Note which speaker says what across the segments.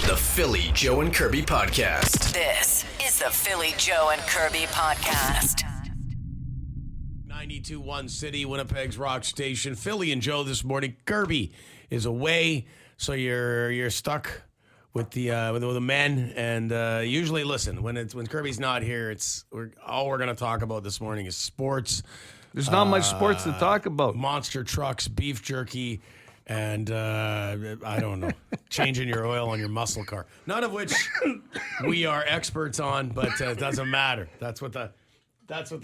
Speaker 1: The Philly, Joe and Kirby Podcast.
Speaker 2: This is the Philly, Joe and Kirby Podcast.
Speaker 3: 92.1 City, Winnipeg's rock station. Philly and Joe this morning. Kirby is away, so you're stuck with the men. And usually, listen, when Kirby's not here, all we're going to talk about this morning is sports.
Speaker 4: There's not much sports to talk about.
Speaker 3: Monster trucks, beef jerky, and I don't know, changing your oil on your muscle car. None of which we are experts on, but it doesn't matter. That's what the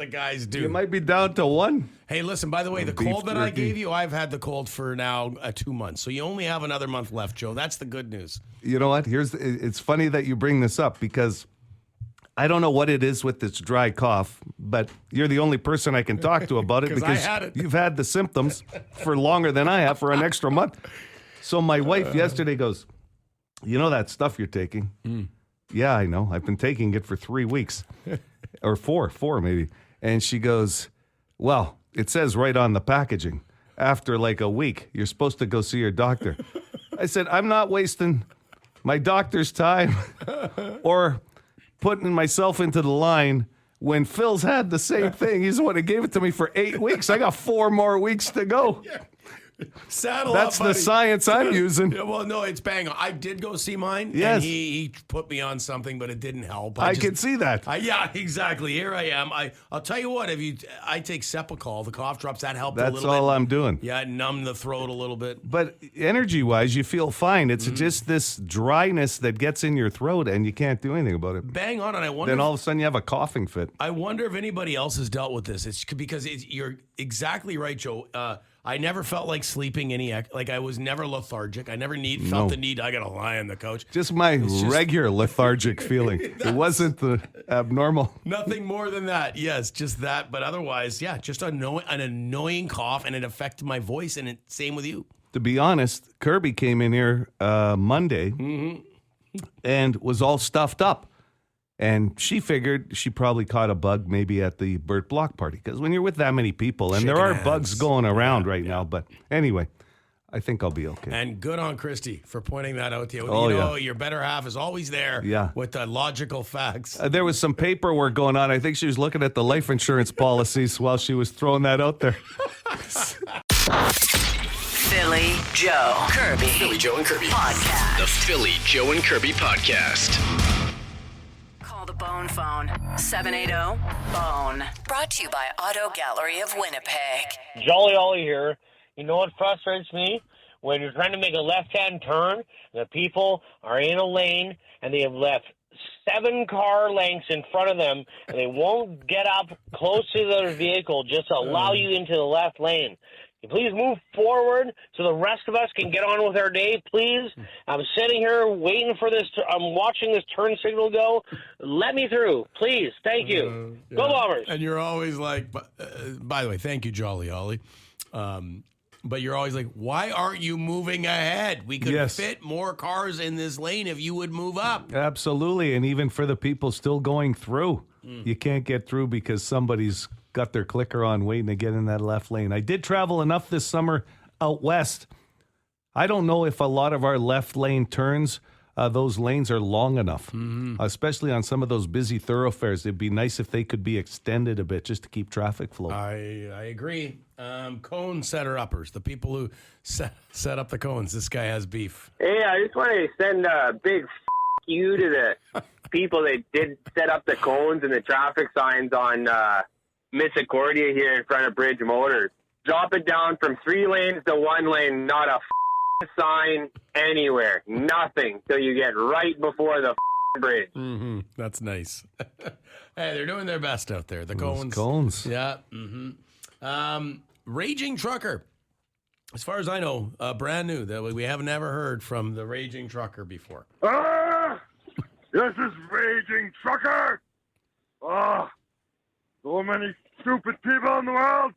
Speaker 3: guys do.
Speaker 4: You might be down to one.
Speaker 3: Hey, listen, by the way, the cold that I gave you, I've had the cold for now 2 months. So you only have another month left, Joe. That's the good news.
Speaker 4: You know what? It's funny that you bring this up because I don't know what it is with this dry cough, but you're the only person I can talk to about it because
Speaker 3: I had it.
Speaker 4: you've had the symptoms for longer than I have for an extra month. So my wife yesterday goes, you know that stuff you're taking? Yeah, I know. I've been taking it for 3 weeks or four maybe. And she goes, well, it says right on the packaging, after like a week, you're supposed to go see your doctor. I said, I'm not wasting my doctor's time or putting myself into the line when Phil's had the same thing. He's the one that gave it to me for 8 weeks. I got 4 more weeks to go.
Speaker 3: Yeah. Saddle
Speaker 4: That's
Speaker 3: up, buddy.
Speaker 4: the science I'm using.
Speaker 3: Yeah, well, no, it's bang on. I did go see mine.
Speaker 4: Yes.
Speaker 3: And he put me on something, but it didn't help.
Speaker 4: I can see that.
Speaker 3: Yeah, exactly. Here I am. I'll tell you what. I take Cepacol, the cough drops, that helped a
Speaker 4: That's
Speaker 3: little bit.
Speaker 4: all I'm doing.
Speaker 3: Yeah, it numbed the throat a little bit.
Speaker 4: But energy-wise, you feel fine. It's just this dryness that gets in your throat, and you can't do anything about it.
Speaker 3: Bang on, and I wonder.
Speaker 4: Then all of a sudden, you have a coughing fit.
Speaker 3: I wonder if anybody else has dealt with this. It's because you're exactly right, Joe. I never felt like sleeping I was never lethargic. I never felt the need. I gotta lie on the couch.
Speaker 4: Just my regular lethargic feeling. It wasn't the abnormal.
Speaker 3: Nothing more than that. Yes, just that. But otherwise, yeah, just an annoying cough, and it affected my voice. And same with you.
Speaker 4: To be honest, Kirby came in here Monday and was all stuffed up. And she figured she probably caught a bug maybe at the Burt block party. Because when you're with that many people, and there are bugs going around right now. But anyway, I think I'll be okay.
Speaker 3: And good on Christy for pointing that out to you.
Speaker 4: Oh,
Speaker 3: Your better half is always there with the logical facts.
Speaker 4: There was some paperwork going on. I think she was looking at the life insurance policies while she was throwing that out there.
Speaker 2: Philly, Joe, Kirby.
Speaker 1: Philly, Joe and Kirby
Speaker 2: Podcast.
Speaker 1: The Philly, Joe and Kirby Podcast.
Speaker 2: Call the Bone phone, 780-BONE. Brought to you by Auto Gallery of Winnipeg.
Speaker 5: Jolly Ollie here. You know what frustrates me? When you're trying to make a left-hand turn, the people are in a lane, and they have left 7 car lengths in front of them, and they won't get up close to their vehicle just to allow you into the left lane. Please move forward so the rest of us can get on with our day, please. I'm sitting here waiting for this. I'm watching this turn signal go. Let me through, please. Thank you. Go Bombers.
Speaker 3: And you're always like, by the way, thank you, Jolly Ollie. But you're always like, why aren't you moving ahead? We could fit more cars in this lane if you would move up.
Speaker 4: Absolutely. And even for the people still going through, you can't get through because somebody's got their clicker on waiting to get in that left lane. I did travel enough this summer out west. I don't know if a lot of our left lane turns, those lanes are long enough, especially on some of those busy thoroughfares. It'd be nice if they could be extended a bit just to keep traffic flowing.
Speaker 3: I agree. Cone setter-uppers, the people who set up the cones. This guy has beef.
Speaker 5: Hey, I just want to send a big you to the people that did set up the cones and the traffic signs on Misericordia here in front of Bridge Motors. Drop it down from 3 lanes to 1 lane, not a sign anywhere. Nothing till you get right before the bridge.
Speaker 3: That's nice. Hey, they're doing their best out there. The cones.
Speaker 4: Cones.
Speaker 3: Yeah. Raging Trucker. As far as I know, brand new. That we haven't ever heard from the Raging Trucker before.
Speaker 6: This is Raging Trucker. So many stupid people in the world.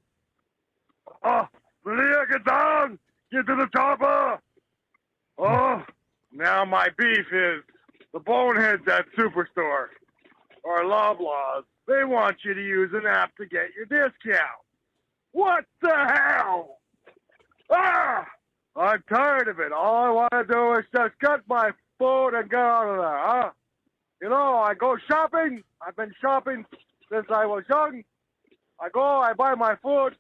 Speaker 6: Malia, get down. Get to the chopper. Now my beef is the boneheads at Superstore or Loblaws. They want you to use an app to get your discount. What the hell? I'm tired of it. All I want to do is just cut my food and get out of there, huh? You know, I go shopping. I've been shopping since I was young. I go, I buy my food,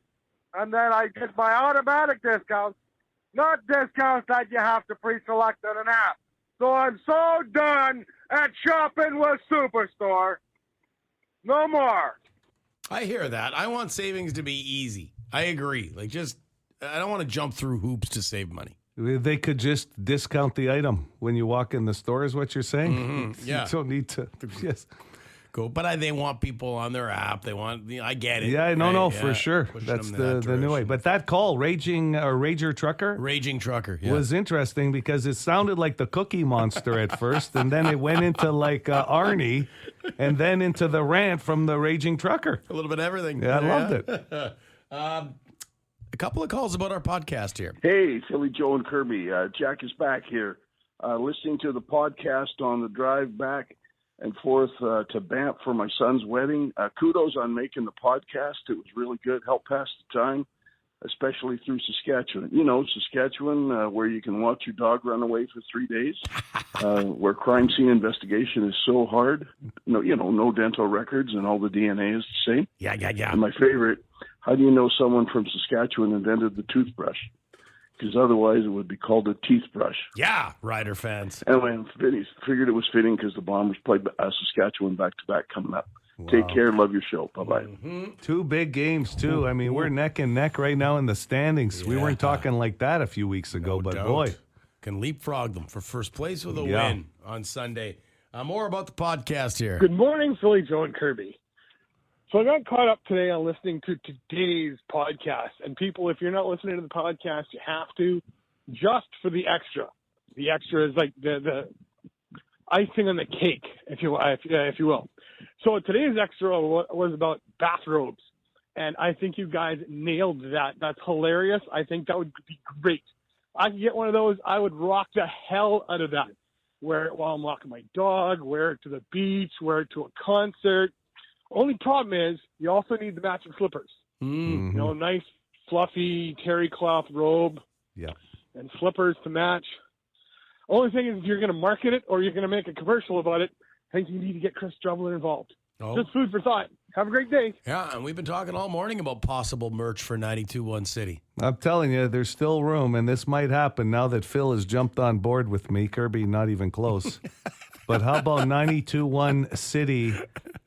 Speaker 6: and then I get my automatic discounts, not discounts that you have to pre-select on an app. So I'm so done at shopping with Superstore. No more.
Speaker 3: I hear that. I want savings to be easy. I agree. I don't want to jump through hoops to save money.
Speaker 4: They could just discount the item when you walk in the store, is what you're saying?
Speaker 3: Yeah.
Speaker 4: You don't need to. Yes.
Speaker 3: Go, but they want people on their app. They want. I get it.
Speaker 4: Yeah, no, for sure.
Speaker 3: Pushing
Speaker 4: That's
Speaker 3: them
Speaker 4: the new way.
Speaker 3: direction.
Speaker 4: But that call, Rager Trucker,
Speaker 3: Raging trucker
Speaker 4: was interesting because it sounded like the Cookie Monster at first, and then it went into like Arnie, and then into the rant from the Raging Trucker.
Speaker 3: a little bit of everything.
Speaker 4: Yeah, I loved it.
Speaker 3: A couple of calls about our podcast here.
Speaker 7: Hey, Philly Joe and Kirby. Jack is back here. Listening to the podcast on the drive back and forth to Banff for my son's wedding. Kudos on making the podcast. It was really good. Helped pass the time, especially through Saskatchewan. You know, Saskatchewan, where you can watch your dog run away for 3 days, where crime scene investigation is so hard. No dental records and all the DNA is the same.
Speaker 3: Yeah.
Speaker 7: And my favorite, how do you know someone from Saskatchewan invented the toothbrush? Because otherwise it would be called a teeth brush.
Speaker 3: Yeah, Rider fans.
Speaker 7: Anyway, figured it was fitting because the Bombers played Saskatchewan back-to-back coming up. Take care. Love your show. Bye-bye.
Speaker 4: Two big games, too. I mean, we're neck and neck right now in the standings. We weren't talking like that a few weeks ago, but
Speaker 3: doubt.
Speaker 4: boy.
Speaker 3: Can leapfrog them for first place with a
Speaker 4: Yeah.
Speaker 3: win on Sunday. More about the podcast here.
Speaker 8: Good morning, Philly Joe and Kirby. So I got caught up today on listening to today's podcast. And people, if you're not listening to the podcast, you have to, just for the extra. The extra is like the icing on the cake, if you will. So today's extra was about bathrobes. And I think you guys nailed that. That's hilarious. I think that would be great. I could get one of those. I would rock the hell out of that. Wear it while I'm walking my dog, wear it to the beach, wear it to a concert. Only problem is you also need the matching slippers.
Speaker 3: Mm.
Speaker 8: You know, nice, fluffy terry cloth robe and slippers to match. Only thing is if you're going to market it or you're going to make a commercial about it, I think you need to get Chris Drummond involved.
Speaker 3: Oh.
Speaker 8: Just food for thought. Have a great day.
Speaker 3: Yeah, and we've been talking all morning about possible merch for 92.1 City.
Speaker 4: I'm telling you, there's still room, and this might happen now that Phil has jumped on board with me. Kirby, not even close. But how about 92.1 City,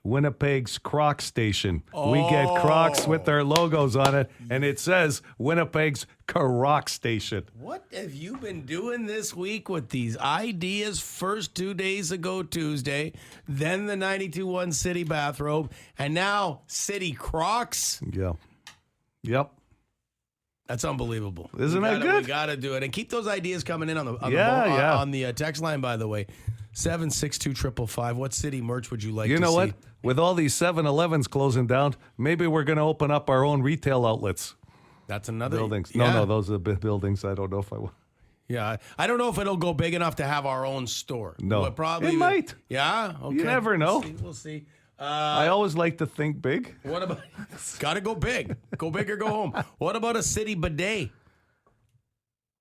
Speaker 4: Winnipeg's Croc Station? We get Crocs with their logos on it, and it says Winnipeg's Croc Station.
Speaker 3: What have you been doing this week with these ideas? First 2 days ago, Tuesday, then the 92.1 City bathrobe, and now City Crocs?
Speaker 4: Yeah. Yep.
Speaker 3: That's unbelievable.
Speaker 4: Isn't that good?
Speaker 3: We got to do it. And keep those ideas coming in on the text line, by the way. 762-555. What city merch would you like to see?
Speaker 4: You know what? With all these 7-Elevens closing down, maybe we're going to open up our own retail outlets.
Speaker 3: That's another
Speaker 4: Buildings.
Speaker 3: Yeah.
Speaker 4: No, those are buildings. I don't know if I will.
Speaker 3: Yeah, I don't know if it'll go big enough to have our own store.
Speaker 4: No.
Speaker 3: But probably
Speaker 4: It might.
Speaker 3: Yeah, okay.
Speaker 4: You never know.
Speaker 3: We'll see.
Speaker 4: I always like to think big.
Speaker 3: What about? Got to go big. Go big or go home. What about a city bidet?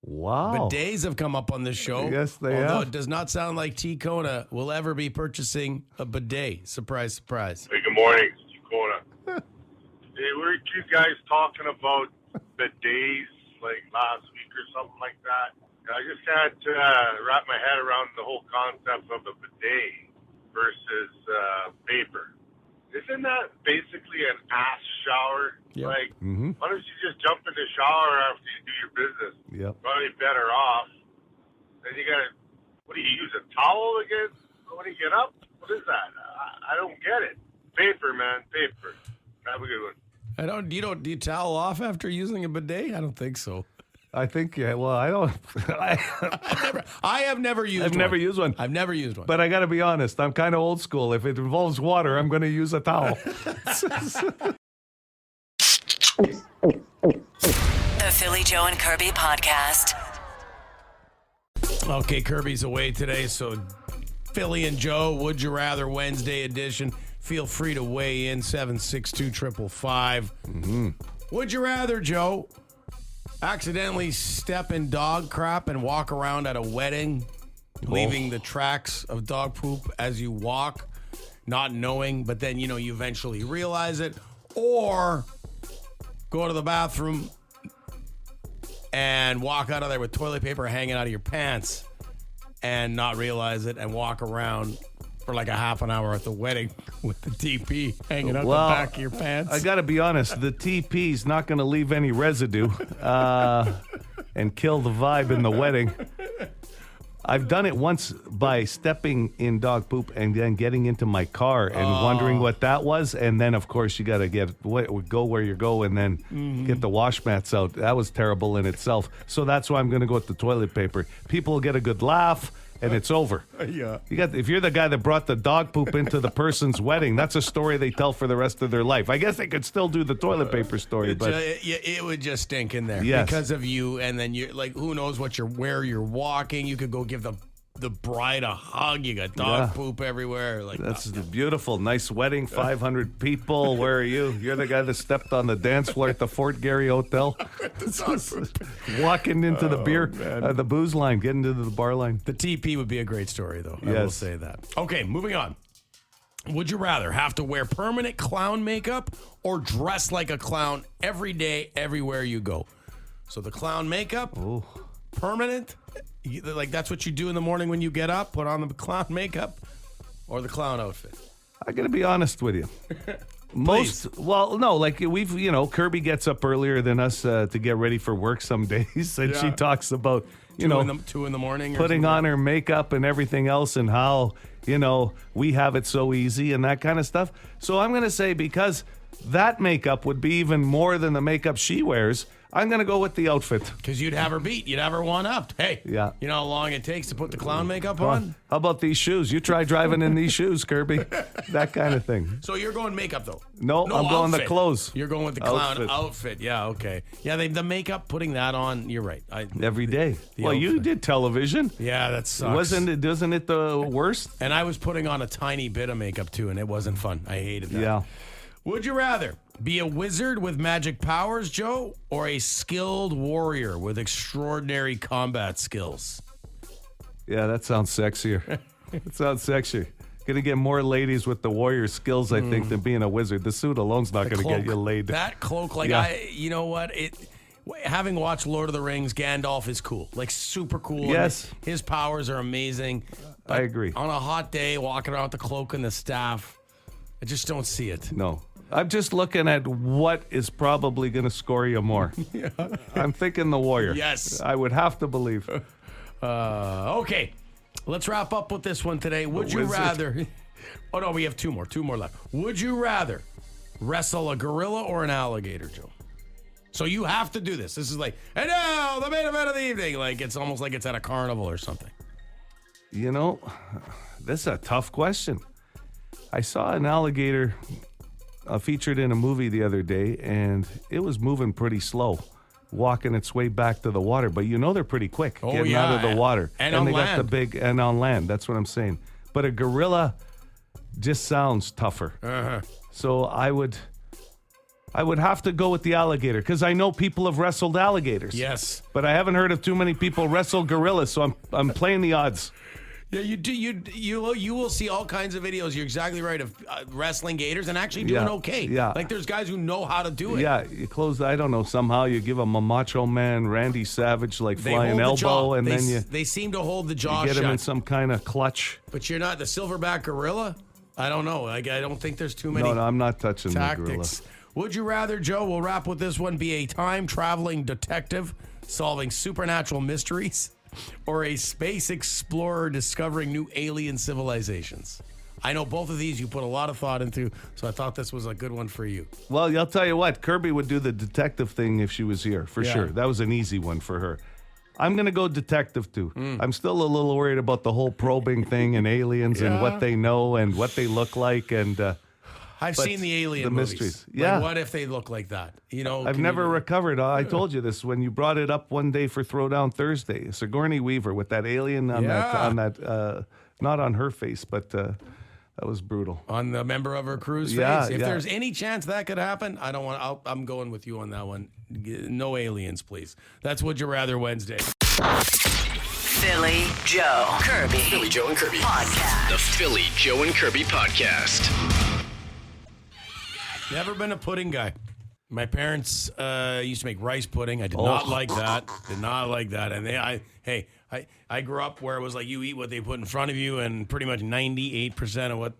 Speaker 4: Wow.
Speaker 3: Bidets have come up on this show.
Speaker 4: Yes, they
Speaker 3: Although
Speaker 4: have.
Speaker 3: it does not sound like T. Kona will ever be purchasing a bidet. Surprise, surprise.
Speaker 6: Hey, good morning, Kona. Hey, weren't you guys talking about bidets like last week or something like that? I just can't wrap my head around the whole concept of a bidet versus paper. Isn't that basically an ass shower?
Speaker 3: Yeah.
Speaker 6: Like,
Speaker 4: Mm-hmm.
Speaker 6: why don't you just jump in the shower after you do your business?
Speaker 4: Yep.
Speaker 6: Probably better off. Then you gotta, what do you use, a towel again when you get up? What is that? I don't get it. Paper, man, paper. Have a good one.
Speaker 3: Do you towel off after using a bidet? I don't think so.
Speaker 4: I think, yeah. Well, I don't.
Speaker 3: I have never used one.
Speaker 4: I've never used one.
Speaker 3: I've never used one.
Speaker 4: But I got to be honest, I'm kind of old school. If it involves water, I'm going to use a towel.
Speaker 2: The Philly Joe and Kirby podcast.
Speaker 3: Okay, Kirby's away today, so Philly and Joe, Would You Rather Wednesday edition. Feel free to weigh in, 762-555.
Speaker 4: Mm-hmm.
Speaker 3: Would you rather, Joe, accidentally step in dog crap and walk around at a wedding leaving the tracks of dog poop as you walk, not knowing, but then, you eventually realize it, or go to the bathroom and walk out of there with toilet paper hanging out of your pants and not realize it and walk around for like a half an hour at the wedding with the TP hanging out the back of your pants.
Speaker 4: I got to be honest, the TP's not going to leave any residue and kill the vibe in the wedding. I've done it once by stepping in dog poop and then getting into my car and wondering what that was. And then, of course, you got to go where you go and then get the wash mats out. That was terrible in itself. So that's why I'm going to go with the toilet paper. People will get a good laugh. And it's over.
Speaker 3: Yeah.
Speaker 4: If you're the guy that brought the dog poop into the person's wedding, that's a story they tell for the rest of their life. I guess they could still do the toilet paper story, but
Speaker 3: it would just stink in there because of you. And then you who knows where you're walking? You could go give the bride a hug. You got dog poop everywhere.
Speaker 4: That's beautiful, nice wedding. 500 people. Where are you? You're the guy that stepped on the dance floor at the Fort Garry Hotel, walking into the booze line, getting into the bar line.
Speaker 3: The TP would be a great story, though. I will say that. Okay, moving on. Would you rather have to wear permanent clown makeup or dress like a clown every day, everywhere you go? So the clown makeup, permanent. Like that's what you do in the morning when you get up, put on the clown makeup or the clown outfit.
Speaker 4: I got to be honest with you. Kirby gets up earlier than us to get ready for work some days, and she talks about,
Speaker 3: 2 in the morning,
Speaker 4: putting on her makeup and everything else, and how, we have it so easy and that kind of stuff. So I'm going to say, because that makeup would be even more than the makeup she wears, I'm going to go with the outfit.
Speaker 3: Because you'd have her beat. You'd have her one-upped. Hey, you know how long it takes to put the clown makeup on?
Speaker 4: How about these shoes? You try driving in these shoes, Kirby. That kind of thing.
Speaker 3: So you're going makeup, though?
Speaker 4: No, I'm going the clothes.
Speaker 3: You're going with the clown outfit. Yeah, okay. Yeah, the makeup, putting that on, you're right.
Speaker 4: Every day. Well, outfit. You did television.
Speaker 3: Yeah, that sucks.
Speaker 4: Wasn't it the worst?
Speaker 3: And I was putting on a tiny bit of makeup, too, and it wasn't fun. I hated that.
Speaker 4: Yeah.
Speaker 3: Would you rather be a wizard with magic powers, Joe, or a skilled warrior with extraordinary combat skills?
Speaker 4: Yeah, that sounds sexier. It sounds sexier. Gonna get more ladies with the warrior skills, I think, than being a wizard. The suit alone's not gonna get you laid.
Speaker 3: That cloak, you know what? Having watched Lord of the Rings, Gandalf is cool, super cool.
Speaker 4: Yes,
Speaker 3: his powers are amazing.
Speaker 4: I agree.
Speaker 3: On a hot day, walking around with the cloak and the staff, I just don't see it.
Speaker 4: No. I'm just looking at what is probably going to score you more. Yeah. I'm thinking the warrior.
Speaker 3: Yes.
Speaker 4: I would have to believe.
Speaker 3: Okay. Let's wrap up with this one today. Would you rather... Oh, no, we have two more left. Would you rather wrestle a gorilla or an alligator, Joe? So you have to do this. This is like, and now the main event of the evening. It's almost like it's at a carnival or something.
Speaker 4: This is a tough question. I saw an alligator... featured in a movie the other day, and it was moving pretty slow, walking its way back to the water. But they're pretty quick getting out of the water,
Speaker 3: and on
Speaker 4: they
Speaker 3: land.
Speaker 4: got and on land. That's what I'm saying. But a gorilla just sounds tougher.
Speaker 3: Uh-huh.
Speaker 4: So I would have to go with the alligator because I know people have wrestled alligators.
Speaker 3: Yes,
Speaker 4: but I haven't heard of too many people wrestle gorillas. So I'm playing the odds.
Speaker 3: Yeah, you do. You will see all kinds of videos. You're exactly right of wrestling gators and actually doing okay.
Speaker 4: Yeah,
Speaker 3: there's guys who know how to do it.
Speaker 4: Yeah, you close. I don't know. Somehow you give them a Macho Man, Randy Savage, flying elbow, and then
Speaker 3: they seem to hold the jaw.
Speaker 4: You get
Speaker 3: shut.
Speaker 4: them in some kind of clutch.
Speaker 3: But you're not the silverback gorilla. I don't know. I don't think there's too many.
Speaker 4: No, I'm not touching
Speaker 3: tactics.
Speaker 4: The gorilla.
Speaker 3: Would you rather, Joe? We'll wrap with this one. Be a time traveling detective solving supernatural mysteries, or a space explorer discovering new alien civilizations? I know both of these you put a lot of thought into, so I thought this was a good one for you.
Speaker 4: Well, I'll tell you what, Kirby would do the detective thing if she was here, for sure. That was an easy one for her. I'm going to go detective, too. I'm still a little worried about the whole probing thing and aliens and what they know and what they look like. And
Speaker 3: I've seen the alien
Speaker 4: movies.
Speaker 3: Mysteries.
Speaker 4: Yeah.
Speaker 3: What if they look like that?
Speaker 4: I've never recovered. I told you this when you brought it up one day for Throwdown Thursday. Sigourney Weaver with that alien on that not on her face, but that was brutal. On the member of her crew's face. If there's any chance that could happen, I'm going with you on that one. No aliens, please. That's Would You Rather Wednesday.
Speaker 2: Philly Joe Kirby.
Speaker 1: Philly Joe and Kirby.
Speaker 2: Podcast.
Speaker 1: The Philly Joe and Kirby Podcast.
Speaker 3: Never been a pudding guy. My parents used to make rice pudding. I did not like that. Did not like that. And I grew up where it was like you eat what they put in front of you, and pretty much 98% of what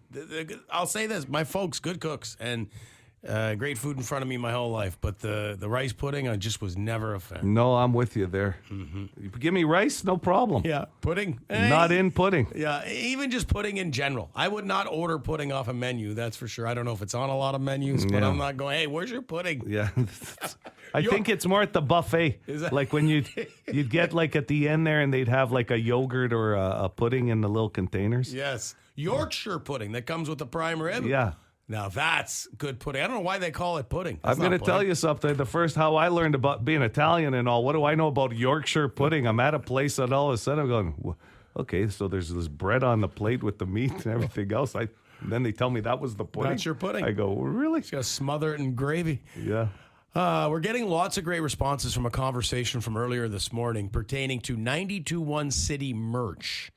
Speaker 3: I'll say this: my folks, good cooks, and great food in front of me my whole life. But the rice pudding, I just was never a fan.
Speaker 4: No, I'm with you there. You give me rice, no problem.
Speaker 3: Yeah, pudding.
Speaker 4: Not in pudding.
Speaker 3: Yeah, even just pudding in general. I would not order pudding off a menu, that's for sure. I don't know if it's on a lot of menus, but I'm not going, hey, where's your pudding?
Speaker 4: Yeah. I think it's more at the buffet.
Speaker 3: Is that-
Speaker 4: Like when you'd get like at the end there and they'd have like a yogurt or a pudding in the little containers.
Speaker 3: Yes. Yorkshire pudding that comes with the prime rib.
Speaker 4: Yeah.
Speaker 3: Now that's good pudding. I don't know why they call it pudding. That's
Speaker 4: I'm going to
Speaker 3: not
Speaker 4: tell
Speaker 3: pudding.
Speaker 4: you something. How I learned about being Italian and all. What do I know about Yorkshire pudding? I'm at a place and all of a sudden I'm going, okay, so there's this bread on the plate with the meat and everything else. And then they tell me that was the pudding.
Speaker 3: That's your pudding.
Speaker 4: I go, really?
Speaker 3: Just gotta smother it in gravy.
Speaker 4: Yeah.
Speaker 3: We're getting lots of great responses from a conversation from earlier this morning pertaining to 92.1 City merch.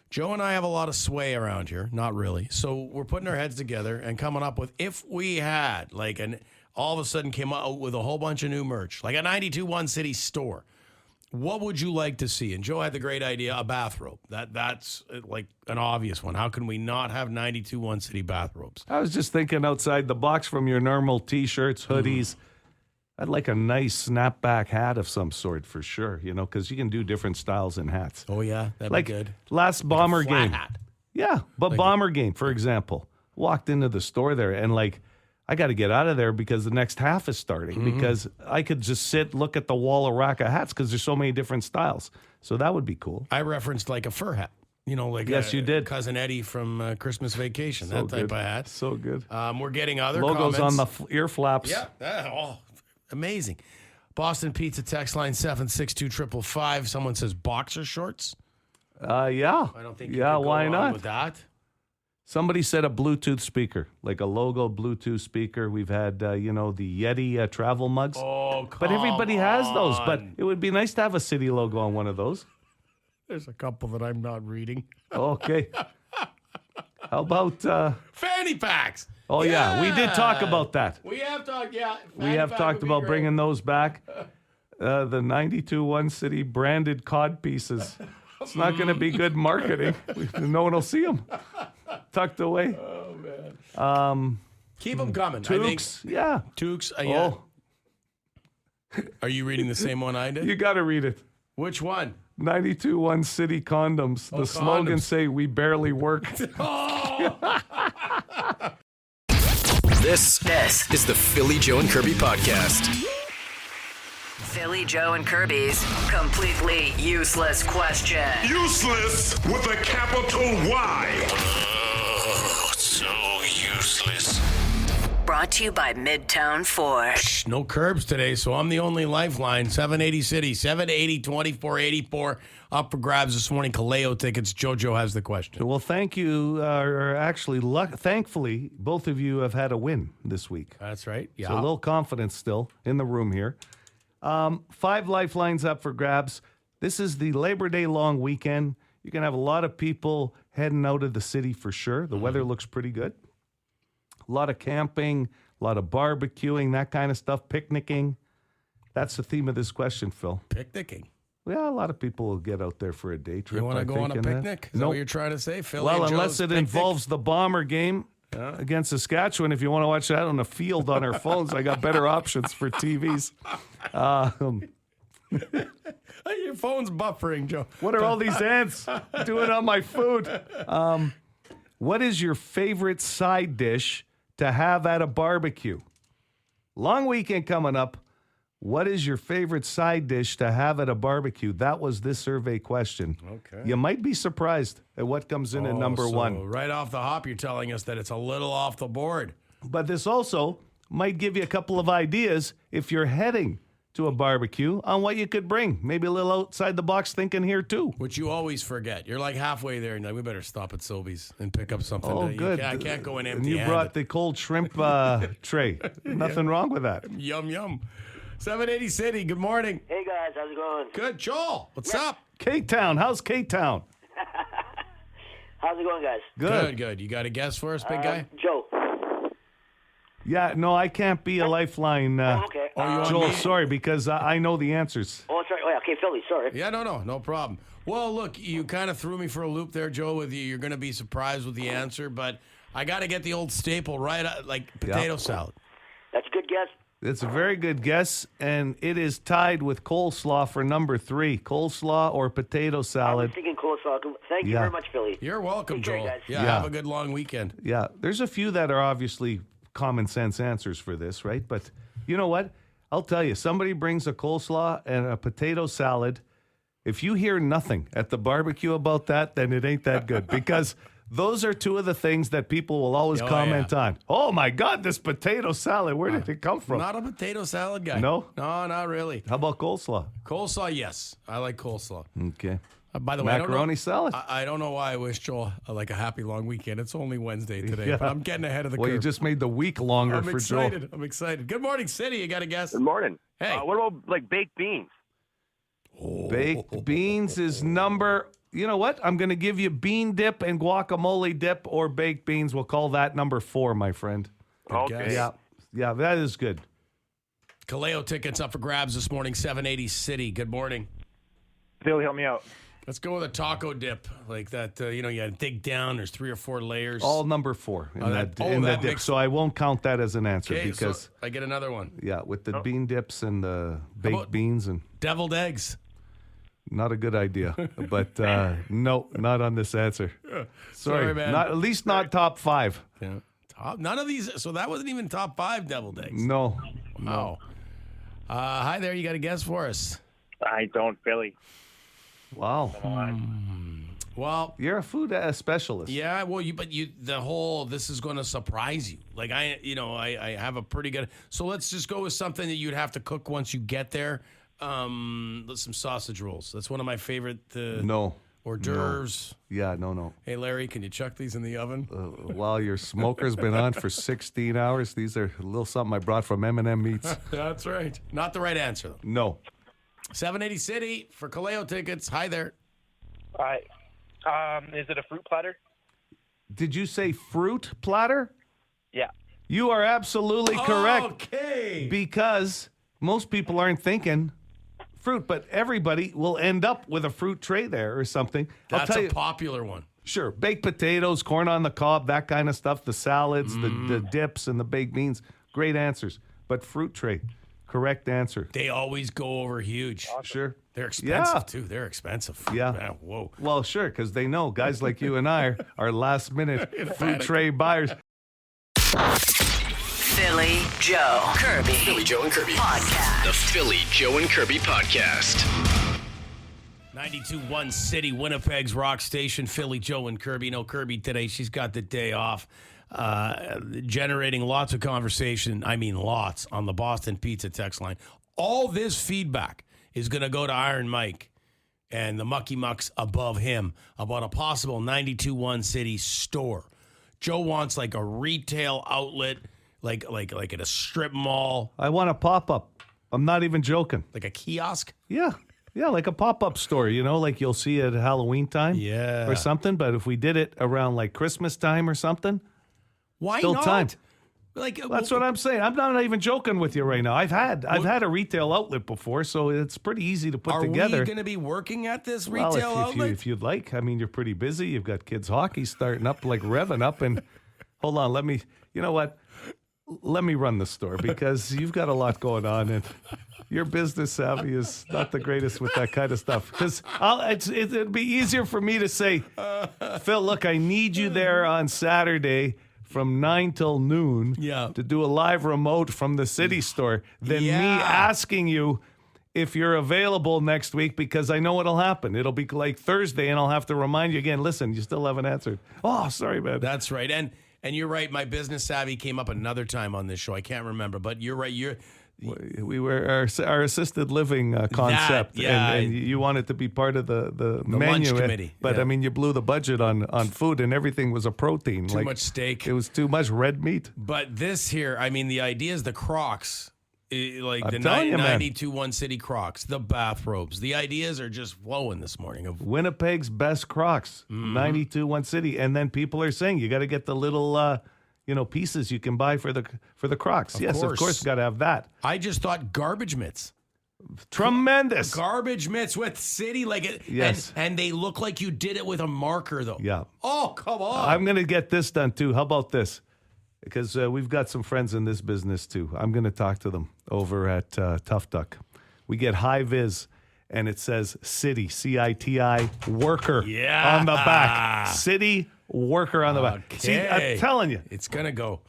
Speaker 3: Joe and I have a lot of sway around here. Not really. So we're putting our heads together and coming up with, if we had, all of a sudden came out with a whole bunch of new merch, like a 92.1 City store, what would you like to see? And Joe had the great idea, a bathrobe. That's like an obvious one. How can we not have 92.1 City bathrobes?
Speaker 4: I was just thinking outside the box from your normal T-shirts, hoodies. I'd like a nice snapback hat of some sort for sure, because you can do different styles in hats.
Speaker 3: Oh, yeah, that'd
Speaker 4: Like
Speaker 3: be good.
Speaker 4: last Bomber
Speaker 3: Flat
Speaker 4: game.
Speaker 3: hat.
Speaker 4: Yeah, but Bomber game, for example. Walked into the store there and I got to get out of there because the next half is starting because I could just sit, look at the wall of rack of hats because there's so many different styles. So that would be cool.
Speaker 3: I referenced like a fur hat.
Speaker 4: Yes, you did.
Speaker 3: Cousin Eddie from Christmas Vacation, that type
Speaker 4: good.
Speaker 3: of hat.
Speaker 4: So good.
Speaker 3: We're getting other
Speaker 4: Logos
Speaker 3: comments.
Speaker 4: on the ear flaps.
Speaker 3: Yeah, amazing. Boston Pizza text line 762-555. Someone says boxer shorts.
Speaker 4: Yeah.
Speaker 3: I don't think you
Speaker 4: Yeah,
Speaker 3: could go
Speaker 4: why
Speaker 3: wrong
Speaker 4: not?
Speaker 3: with that.
Speaker 4: Somebody said a Bluetooth speaker, like a logo Bluetooth speaker. We've had, the Yeti travel mugs.
Speaker 3: Oh, come
Speaker 4: But everybody has those.
Speaker 3: on.
Speaker 4: But it would be nice to have a city logo on one of those.
Speaker 3: There's a couple that I'm not reading.
Speaker 4: Okay. How about...
Speaker 3: Fanny packs.
Speaker 4: Oh, yeah. We did talk about that.
Speaker 3: We have talked,
Speaker 4: We have talked about bringing those back. The 92.1 City branded cod pieces. It's not going to be good marketing. No one will see them. Tucked away.
Speaker 3: Oh, man. Keep them coming. I think
Speaker 4: Toques, yeah.
Speaker 3: Toques, yeah.
Speaker 4: Oh,
Speaker 3: Are you reading the same one I did?
Speaker 4: you got to read it.
Speaker 3: Which one?
Speaker 4: 92.1 City condoms. The slogan
Speaker 3: condoms.
Speaker 4: say, we barely work.
Speaker 1: This is the Philly Joe and Kirby Podcast.
Speaker 2: Philly Joe and Kirby's completely useless question.
Speaker 9: Useless with a capital Y.
Speaker 1: So useless.
Speaker 2: Brought to you by Midtown Ford.
Speaker 3: No curbs today, so I'm the only lifeline. 780 City, 780-2484. Up for grabs this morning. Kaleo tickets. JoJo has the question.
Speaker 4: Well, thank you. Thankfully, both of you have had a win this week.
Speaker 3: That's right. Yeah.
Speaker 4: So a little confidence still in the room here. 5 lifelines up for grabs. This is the Labor Day long weekend. You're going to have a lot of people heading out of the city for sure. The weather looks pretty good. A lot of camping, a lot of barbecuing, that kind of stuff, picnicking. That's the theme of this question, Phil.
Speaker 3: Picnicking.
Speaker 4: Well, a lot of people will get out there for a day trip.
Speaker 3: You want to go on a picnic? Is that
Speaker 4: No.
Speaker 3: what you're trying to say? Philly
Speaker 4: Well,
Speaker 3: and
Speaker 4: unless
Speaker 3: Joe's
Speaker 4: it
Speaker 3: picnic?
Speaker 4: involves the Bomber game against Saskatchewan. If you want to watch that on the field on our phones, I got better options for TVs.
Speaker 3: Your phone's buffering, Joe.
Speaker 4: What are all these ants doing on my food? What is your favorite side dish to have at a barbecue? Long weekend coming up. What is your favorite side dish to have at a barbecue? That was this survey question.
Speaker 3: Okay.
Speaker 4: You might be surprised at what comes in at number
Speaker 3: so
Speaker 4: one.
Speaker 3: Right off the hop, you're telling us that it's a little off the board.
Speaker 4: But this also might give you a couple of ideas if you're heading to a barbecue on what you could bring. Maybe a little outside the box thinking here too.
Speaker 3: Which you always forget. You're like halfway there, and you're like, we better stop at Sobeys and pick up something.
Speaker 4: Oh, good.
Speaker 3: I can't go in
Speaker 4: And
Speaker 3: empty-handed.
Speaker 4: you brought the cold shrimp tray. Nothing wrong with that.
Speaker 3: Yum, yum. 780 City, good morning.
Speaker 10: Hey guys, how's it going?
Speaker 3: Good. Joel, what's up?
Speaker 4: K-Town. How's K-Town?
Speaker 10: How's it going, guys?
Speaker 3: Good. You got a guess for us, big guy?
Speaker 10: Joe.
Speaker 4: Yeah, no, I can't be a lifeline.
Speaker 10: Okay.
Speaker 3: you want
Speaker 4: Joel,
Speaker 3: me?
Speaker 4: sorry, because I know the answers.
Speaker 10: Oh, that's right. Oh, yeah. Okay, Philly. Sorry.
Speaker 3: Yeah, no problem. Well, look, you kind of threw me for a loop there, Joe, with you. You're going to be surprised with the answer, but I got to get the old staple right, like potato salad.
Speaker 10: That's a good guess.
Speaker 4: It's a very good guess, and it is tied with coleslaw for number 3. Coleslaw or potato
Speaker 10: I was
Speaker 4: salad.
Speaker 10: thinking coleslaw. Thank you
Speaker 4: Yeah.
Speaker 10: very much, Philly.
Speaker 3: You're welcome,
Speaker 10: Take care,
Speaker 3: Joel.
Speaker 10: guys.
Speaker 3: Yeah,
Speaker 4: Yeah.
Speaker 3: have a good long weekend.
Speaker 4: Yeah, there's a few that are obviously common sense answers for this, right? But you know what? I'll tell you, somebody brings a coleslaw and a potato salad. If you hear nothing at the barbecue about that, then it ain't that good because those are two of the things that people will always comment on. Oh my God, this potato salad, where did it come from?
Speaker 3: Not a potato salad guy.
Speaker 4: No?
Speaker 3: No, not really.
Speaker 4: How about coleslaw?
Speaker 3: Coleslaw, yes. I like coleslaw.
Speaker 4: Okay.
Speaker 3: By the way,
Speaker 4: Macaroni salad?
Speaker 3: I don't know why I wish Joel like a happy long weekend. It's only Wednesday today,
Speaker 4: Yeah.
Speaker 3: but I'm getting ahead of the
Speaker 4: Well,
Speaker 3: curve.
Speaker 4: you just made the week longer
Speaker 3: I'm
Speaker 4: for
Speaker 3: excited.
Speaker 4: Joel.
Speaker 3: I'm excited. Good morning, City. You got a guess?
Speaker 11: Good morning.
Speaker 3: Hey.
Speaker 11: What about like baked beans?
Speaker 4: Baked beans is number. You know what? I'm going to give you bean dip and guacamole dip or baked beans. We'll call that number 4, my friend.
Speaker 11: Okay.
Speaker 4: Yeah, that is good.
Speaker 3: Kaleo tickets up for grabs this morning, 780 City. Good morning.
Speaker 11: Philly, help me out.
Speaker 3: Let's go with a taco dip like that. You got to dig down. There's 3 or 4 layers.
Speaker 4: All number 4 in
Speaker 3: that
Speaker 4: that dip.
Speaker 3: makes-
Speaker 4: So I won't count that as an answer
Speaker 3: Okay,
Speaker 4: because
Speaker 3: so I get another one.
Speaker 4: with the bean dips and the baked
Speaker 3: about-
Speaker 4: beans and
Speaker 3: Deviled eggs.
Speaker 4: not a good idea. But no, not on this answer.
Speaker 3: Sorry, man.
Speaker 4: Not at least not top 5.
Speaker 3: Yeah. None of these. So that wasn't even top 5 deviled eggs.
Speaker 4: No.
Speaker 3: Wow. Hi there. You got a guess for us?
Speaker 11: I don't, Philly.
Speaker 4: Wow.
Speaker 3: Well,
Speaker 4: You're a food specialist.
Speaker 3: yeah. Well, this is going to surprise you. Like I have a pretty good. So let's just go with something that you'd have to cook once you get there. Some sausage rolls. That's one of my favorite.
Speaker 4: No.
Speaker 3: Hors d'oeuvres.
Speaker 4: Yeah, no.
Speaker 3: Hey, Larry, can you chuck these in the oven?
Speaker 4: While your smoker's been on for 16 hours, these are a little something I brought from M&M Meats.
Speaker 3: That's right. Not the right answer, though.
Speaker 4: No.
Speaker 3: 780 City for Kaleo tickets. Hi there.
Speaker 11: All right. Is it a fruit platter?
Speaker 4: Did you say fruit platter?
Speaker 11: Yeah.
Speaker 4: You are absolutely correct.
Speaker 3: Okay.
Speaker 4: Because most people aren't thinking fruit, but everybody will end up with a fruit tray there or something. I'll
Speaker 3: That's
Speaker 4: tell
Speaker 3: a
Speaker 4: you,
Speaker 3: popular one.
Speaker 4: sure, baked potatoes, corn on the cob, that kind of stuff, the salads, the dips, and the baked beans. Great answers. But fruit tray, correct answer.
Speaker 3: They always go over huge.
Speaker 4: Sure.
Speaker 3: They're expensive,
Speaker 4: Yeah.
Speaker 3: too. They're expensive.
Speaker 4: Yeah.
Speaker 3: Man, whoa.
Speaker 4: Well, sure, because they know guys like you and I are last-minute fruit tray buyers.
Speaker 2: Philly Joe Kirby.
Speaker 1: Philly Joe and Kirby.
Speaker 2: Podcast.
Speaker 1: The Philly Joe and Kirby Podcast.
Speaker 3: 92.1 City, Winnipeg's rock station, Philly Joe and Kirby. No, Kirby today, she's got the day off. Generating lots of conversation, I mean lots, on the Boston Pizza text line. All this feedback is going to go to Iron Mike and the Mucky Mucks above him about a possible 92.1 City store. Joe wants like a retail outlet, like at a strip mall,
Speaker 4: I want a pop-up. I'm not even joking.
Speaker 3: like a kiosk.
Speaker 4: Yeah, like a pop-up store, like you'll see at Halloween time
Speaker 3: Yeah.
Speaker 4: or something. But if we did it around like Christmas time or something,
Speaker 3: Why
Speaker 4: still
Speaker 3: not?
Speaker 4: time.
Speaker 3: Like
Speaker 4: That's what I'm saying. I'm not even joking with you right now. I've had a retail outlet before, so it's pretty easy to put
Speaker 3: Are
Speaker 4: together.
Speaker 3: we going to be working at this
Speaker 4: Well,
Speaker 3: retail outlet?
Speaker 4: if you'd like. I mean, you're pretty busy. You've got kids hockey starting up, like revving up. And hold on, you know what? Let me run the store because you've got a lot going on, and your business savvy is not the greatest with that kind of stuff. Because it'd be easier for me to say, Phil, look, I need you there on Saturday from 9 till noon to do a live remote from the city store than me asking you if you're available next week, because I know what'll happen. It'll be like Thursday, and I'll have to remind you again, listen, you still haven't answered. Oh, sorry, man.
Speaker 3: That's right. And you're right. My business savvy came up another time on this show. I can't remember, but you're right.
Speaker 4: We were our assisted living concept, and you wanted to be part of the menu.
Speaker 3: lunch committee.
Speaker 4: But I mean, you blew the budget on food, and everything was a protein.
Speaker 3: Too much steak.
Speaker 4: It was too much red meat.
Speaker 3: But this here, I mean, the idea is the Crocs. Like
Speaker 4: I'm
Speaker 3: the
Speaker 4: telling you, man.
Speaker 3: 92-1 City Crocs, the bathrobes. The ideas are just flowing this morning. Of
Speaker 4: Winnipeg's best Crocs, 92-1 City. And then people are saying you got to get the little, pieces you can buy for the Crocs. Of course, got to have that.
Speaker 3: I just thought garbage mitts.
Speaker 4: Tremendous.
Speaker 3: Garbage mitts with City like it.
Speaker 4: Yes.
Speaker 3: And they look like you did it with a marker, though.
Speaker 4: Yeah.
Speaker 3: Oh, come on.
Speaker 4: I'm going to get this done, too. How about this? Because we've got some friends in this business, too. I'm going to talk to them over at Tough Duck. We get high vis, and it says City, CITI, worker on the back. City, worker on the back. See, I'm telling you.
Speaker 3: It's going to go.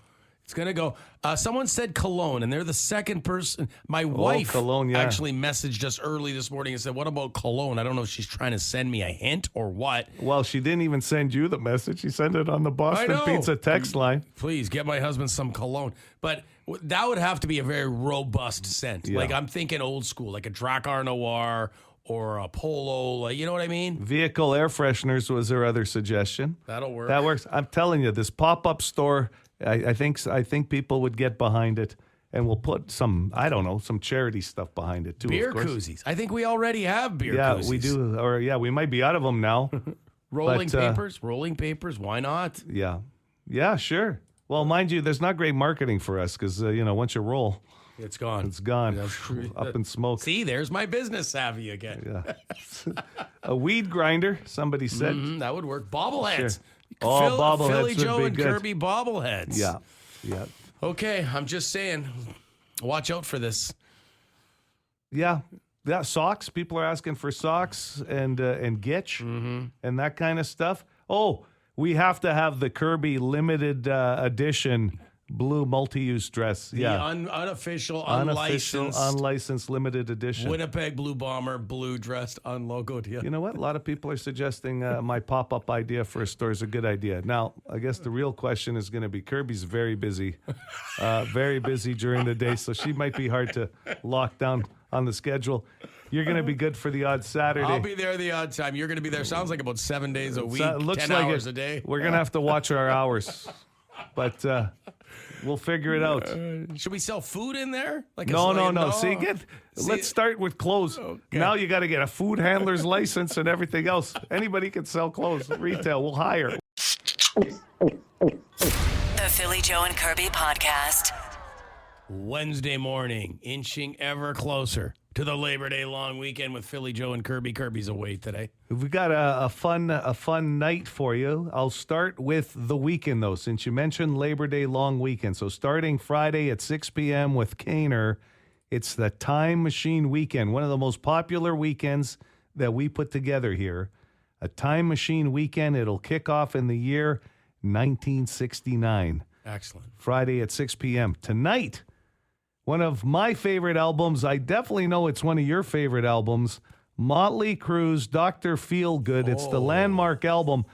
Speaker 3: It's going to go. Someone said cologne, and they're the second person. My wife
Speaker 4: cologne,
Speaker 3: actually messaged us early this morning and said, what about cologne? I don't know if she's trying to send me a hint or what.
Speaker 4: Well, she didn't even send you the message. She sent it on the Boston Pizza text line.
Speaker 3: Please get my husband some cologne. But that would have to be a very robust scent.
Speaker 4: Yeah.
Speaker 3: Like I'm thinking old school, like a Drakkar Noir or a Polo. Like, you know what I mean?
Speaker 4: Vehicle air fresheners was her other suggestion.
Speaker 3: That'll work.
Speaker 4: That works. I'm telling you, this pop-up store, I think people would get behind it, and we'll put some charity stuff behind it too.
Speaker 3: Beer
Speaker 4: of course.
Speaker 3: koozies. I think we already have beer koozies.
Speaker 4: Yeah, we do. Or we might be out of them now.
Speaker 3: Rolling papers. Why not?
Speaker 4: Yeah, sure. Well, mind you, there's not great marketing for us because once you roll,
Speaker 3: it's gone.
Speaker 4: It's gone.
Speaker 3: That's true.
Speaker 4: Up in smoke.
Speaker 3: See, there's my business savvy again.
Speaker 4: Yeah. A weed grinder. Somebody said
Speaker 3: that would work. Bobbleheads.
Speaker 4: Sure. Bobbleheads
Speaker 3: Philly
Speaker 4: would
Speaker 3: Joe
Speaker 4: be
Speaker 3: and
Speaker 4: good.
Speaker 3: Kirby bobbleheads.
Speaker 4: Yeah.
Speaker 3: Okay, I'm just saying, watch out for this.
Speaker 4: Yeah, socks. People are asking for socks and gitch and that kind of stuff. Oh, we have to have the Kirby limited edition blue multi-use dress.
Speaker 3: The unofficial,
Speaker 4: unlicensed limited edition.
Speaker 3: Winnipeg Blue Bomber, blue dressed, unlogoed. Yeah.
Speaker 4: You know what? A lot of people are suggesting my pop-up idea for a store is a good idea. Now, I guess the real question is going to be Kirby's very busy during the day, so she might be hard to lock down on the schedule. You're going to be good for the odd Saturday.
Speaker 3: I'll be there the odd time. You're going to be there. Sounds like about 7 days a week,
Speaker 4: looks
Speaker 3: 10
Speaker 4: like
Speaker 3: hours a day.
Speaker 4: We're going to have to watch our hours, but we'll figure it out.
Speaker 3: Should we sell food in there?
Speaker 4: No. See, let's start with clothes. Okay. Now you got to get a food handler's license and everything else. Anybody can sell clothes. Retail, we'll hire.
Speaker 2: The Philly Joe and Kirby podcast.
Speaker 3: Wednesday morning, inching ever closer to the Labor Day long weekend with Philly Joe and Kirby. Kirby's away today.
Speaker 4: We've got a fun night for you. I'll start with the weekend, though, since you mentioned Labor Day long weekend. So starting Friday at 6 p.m. with Kaner, it's the Time Machine Weekend, one of the most popular weekends that we put together here. A Time Machine Weekend. It'll kick off in the year 1969.
Speaker 3: Excellent.
Speaker 4: Friday at 6 p.m. Tonight, one of my favorite albums, I definitely know it's one of your favorite albums, Motley Crue's Dr. Feelgood. It's the landmark album,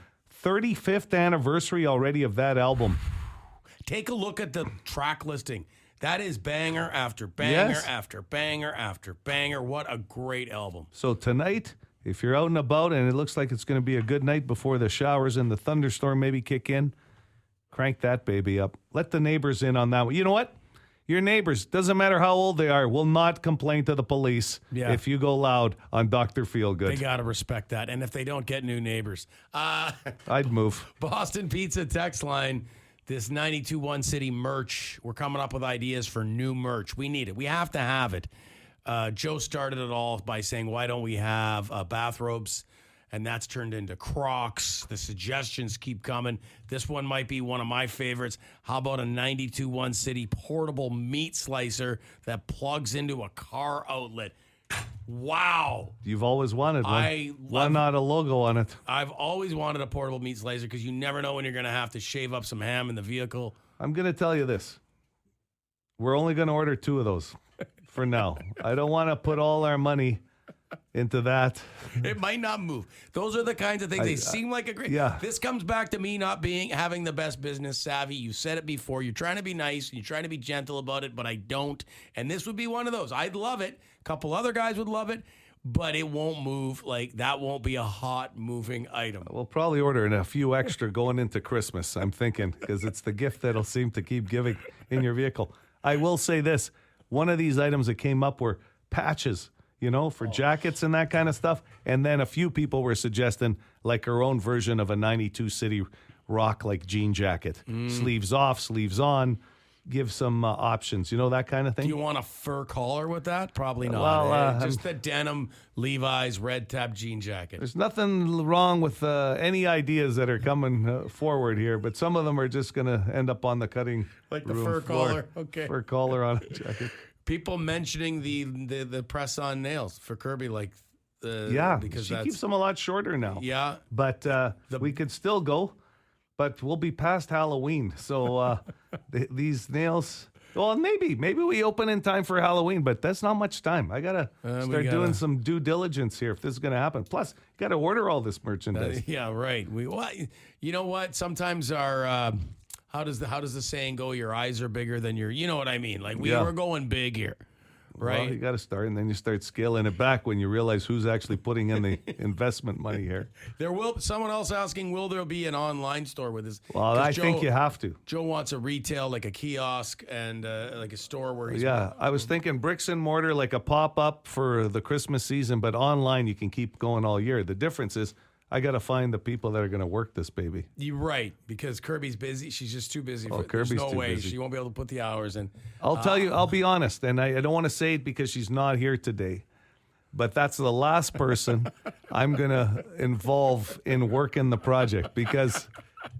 Speaker 4: 35th anniversary already of that album.
Speaker 3: Take a look at the track listing. That is banger after banger after banger after banger. What a great album.
Speaker 4: So tonight, if you're out and about and it looks like it's going to be a good night before the showers and the thunderstorm maybe kick in, crank that baby up. Let the neighbors in on that one. You know what? Your neighbors, doesn't matter how old they are, will not complain to the police if you go loud on Dr. Feelgood.
Speaker 3: They got to respect that. And if they don't get new neighbors.
Speaker 4: I'd move.
Speaker 3: Boston Pizza text line, this 92-1 City merch. We're coming up with ideas for new merch. We need it. We have to have it. Joe started it all by saying, why don't we have bathrobes? And that's turned into Crocs. The suggestions keep coming. This one might be one of my favorites. How about a 92-1 City portable meat slicer that plugs into a car outlet? Wow.
Speaker 4: You've always wanted one. Why not a logo on it?
Speaker 3: I've always wanted a portable meat slicer because you never know when you're going to have to shave up some ham in the vehicle.
Speaker 4: I'm going to tell you this. We're only going to order 2 of those for now. I don't want to put all our money into that.
Speaker 3: It might not move. Those are the kinds of things. They seem like a great.
Speaker 4: Yeah.
Speaker 3: This comes back to me not having the best business savvy. You said it before. You're trying to be nice and you're trying to be gentle about it, but I don't. And this would be one of those. I'd love it. A couple other guys would love it, but it won't move. Like that won't be a hot moving item.
Speaker 4: We'll probably order a few extra going into Christmas. I'm thinking because it's the gift that'll seem to keep giving in your vehicle. I will say this. one of these items that came up were patches, for jackets and that kind of stuff. And then a few people were suggesting like our own version of a 92 City Rock like jean jacket. Sleeves off, sleeves on. Give some options, that kind of thing.
Speaker 3: Do you want a fur collar with that? Probably not.
Speaker 4: Well,
Speaker 3: just the denim Levi's red tab jean jacket.
Speaker 4: There's nothing wrong with any ideas that are coming forward here, but some of them are just going to end up on the cutting
Speaker 3: Like the
Speaker 4: room
Speaker 3: fur
Speaker 4: floor.
Speaker 3: collar. Okay.
Speaker 4: Fur collar on a jacket.
Speaker 3: People mentioning the press on nails for Kirby, like
Speaker 4: because she keeps them a lot shorter now.
Speaker 3: Yeah,
Speaker 4: but we could still go. But we'll be past Halloween, so these nails. Well, maybe we open in time for Halloween, but that's not much time. I gotta start doing some due diligence here if this is gonna happen. Plus, you gotta order all this merchandise.
Speaker 3: Yeah, right. You know what? Sometimes our how does the saying go? Your eyes are bigger than your. You know what I mean? Like we're going big here. Right.
Speaker 4: Well, you got to start, and then you start scaling it back when you realize who's actually putting in the investment money here.
Speaker 3: Someone else asking, will there be an online store with this?
Speaker 4: Well, I think you have to.
Speaker 3: Joe wants a retail, like a kiosk and like a store where he's.
Speaker 4: Yeah, I was thinking bricks and mortar, like a pop-up for the Christmas season, but online you can keep going all year. The difference is I got to find the people that are going to work this baby.
Speaker 3: You're right, because Kirby's busy. She's just too busy.
Speaker 4: Kirby's
Speaker 3: There's no
Speaker 4: too
Speaker 3: way
Speaker 4: busy.
Speaker 3: she won't be able to put the hours in.
Speaker 4: I'll tell you, I'll be honest, and I don't want to say it because she's not here today, but that's the last person I'm going to involve in working the project because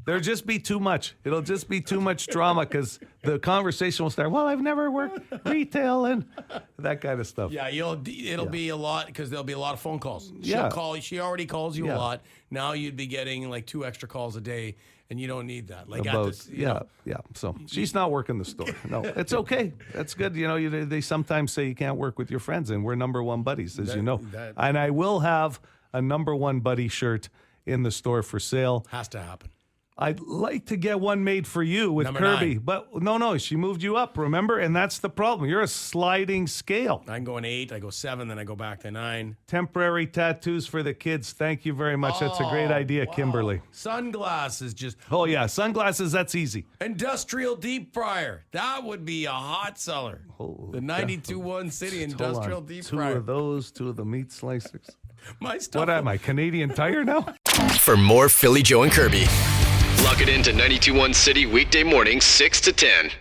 Speaker 4: there'll just be too much. It'll just be too much drama because the conversation will start, well, I've never worked retail and that kind of stuff.
Speaker 3: Yeah, it'll be a lot because there'll be a lot of phone calls. She'll call. She already calls you a lot. Now you'd be getting like 2 extra calls a day, and you don't need that. Like
Speaker 4: So she's not working the store. No, it's okay. That's good. They sometimes say you can't work with your friends, and we're number one buddies, as you know. And I will have a number one buddy shirt in the store for sale.
Speaker 3: Has to happen.
Speaker 4: I'd like to get one made for you with
Speaker 3: Number
Speaker 4: Kirby,
Speaker 3: 9.
Speaker 4: but no, she moved you up, remember? And that's the problem. You're a sliding scale.
Speaker 3: I can go an 8, I go 7, then I go back to 9.
Speaker 4: Temporary tattoos for the kids. Thank you very much. That's a great idea,
Speaker 3: wow.
Speaker 4: Kimberly.
Speaker 3: Sunglasses, just.
Speaker 4: Oh, yeah, sunglasses, that's easy.
Speaker 3: Industrial deep fryer. That would be a hot seller. The 92.1 City Industrial Deep Fryer.
Speaker 4: 2 of those, 2 of the meat slicers.
Speaker 3: My stuff.
Speaker 4: What am I, Canadian Tire now?
Speaker 1: For more Philly, Joe, and Kirby, log it into 92.1 City weekday mornings 6 to 10.